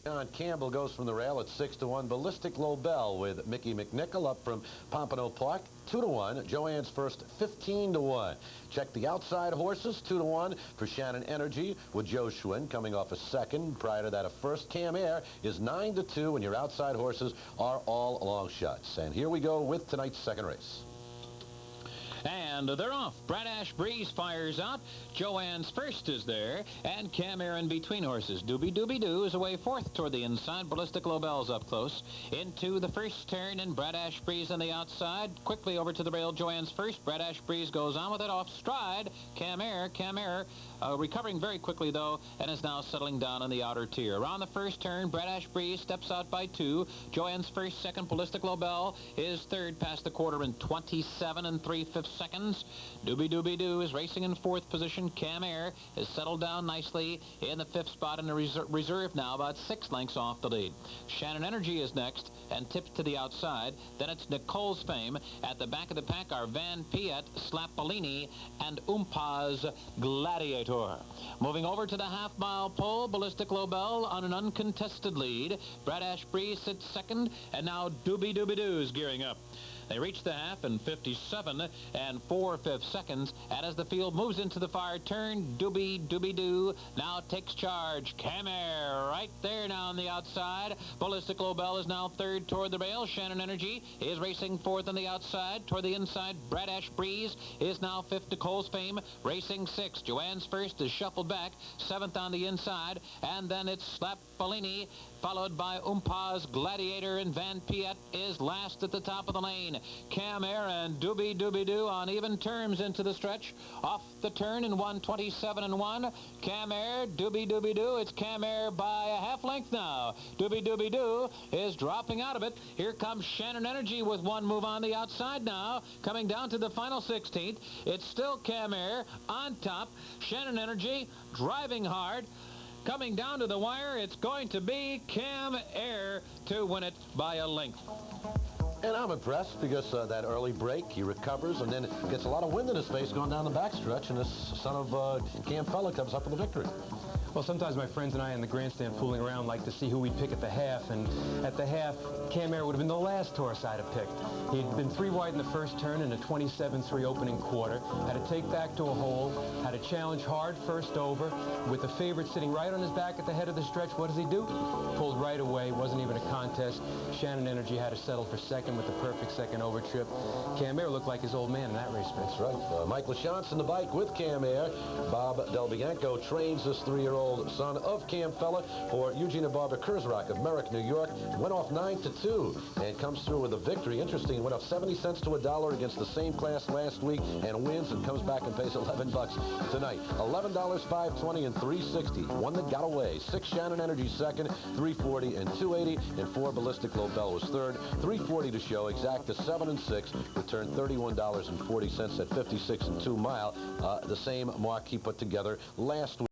John Campbell goes from the rail at 6-1. Ballistic Lobel with Mickey McNichol up from Pompano Park, 2-1. Joanne's First, 15-1. Check the outside horses, 2-1 for Shannon Energy with Joe Schwinn coming off a second. Prior to that, a first. Camair is 9-2, and your outside horses are all long shots. And here we go with tonight's second race. And they're off. Brad Ash Breeze fires out. Joanne's First is there. And Camair in between horses. Doobie Doobie Doo is away fourth toward the inside. Ballistic Lobel's up close. Into the first turn, and Brad Ash Breeze on the outside. Quickly over to the rail. Joanne's First. Brad Ash Breeze goes on with it off stride. Camair recovering very quickly, though, and is now settling down on the outer tier. Around the first turn, Brad Ash Breeze steps out by 2. Joanne's First, second. Ballistic Lobel is third past the quarter in 27 3/5 seconds. Doobie Doobie Doo is racing in fourth position. Camair is settled down nicely in the fifth spot in the reserve now, about 6 lengths off the lead. Shannon Energy is next and tips to the outside. Then it's Nicole's Fame. At the back of the pack are Van Piet, Slapolini, and Umpaz Gladiator. Moving over to the half-mile pole, Ballistic Lobel on an uncontested lead. Brad Ash Breeze sits second, and now Doobie Doobie Doo is gearing up. They reach the half in 57 4/5 seconds, and as the field moves into the far turn, Doobie Doobie Doo now takes charge. Camair right there now on the outside. Ballistic Lobel is now third toward the rail. Shannon Energy is racing fourth on the outside. Toward the inside, Brad Ash Breeze is now fifth. Nicole's Fame racing sixth. Joanne's First is shuffled back, seventh on the inside, and then it's Slapolini, followed by Umpaz Gladiator, and Van Piet is last at the top of the lane. Camair and Doobie Doobie Doo on even terms into the stretch. Off the turn in 1:27-1. Camair, Doobie Doobie Doo. It's Camair by a half length now. Doobie Doobie Doo is dropping out of it. Here comes Shannon Energy with one move on the outside now. Coming down to the final 16th. It's still Camair on top. Shannon Energy driving hard. Coming down to the wire, it's going to be Camair to win it by a length. And I'm impressed because that early break, he recovers and then gets a lot of wind in his face going down the backstretch, and this son of Cam Fella comes up with the victory. Well, sometimes my friends and I in the grandstand fooling around like to see who we'd pick at the half, and at the half, Camair would have been the last horse I'd have picked. He'd been 3 wide in the first turn in a 27-3 opening quarter, had to take back to a hole, had to challenge hard first over. With the favorite sitting right on his back at the head of the stretch, what does he do? Pulled right away, wasn't even a contest. Shannon Energy had to settle for second with the perfect second over trip. Camair looked like his old man in that race. That's right. Mike Lachance in the bike with Camair. Bob Del Bianco trains this 3-year-old son of Cam Fella for Eugene and Barbara Kurzrock of Merrick, New York. Went off 9-2 and comes through with a victory. Interesting, went up 70 cents to $1 against the same class last week and wins and comes back and pays $11 tonight. $11, $5.20, and $3.60. One that got away. 6 Shannon Energy second, $3.40 and $2.80, and 4 Ballistic Lobel was third. $3.40 to show. Exacta 7 and 6 returned $31.40 at 56 and 2 mile. The same mark he put together last week.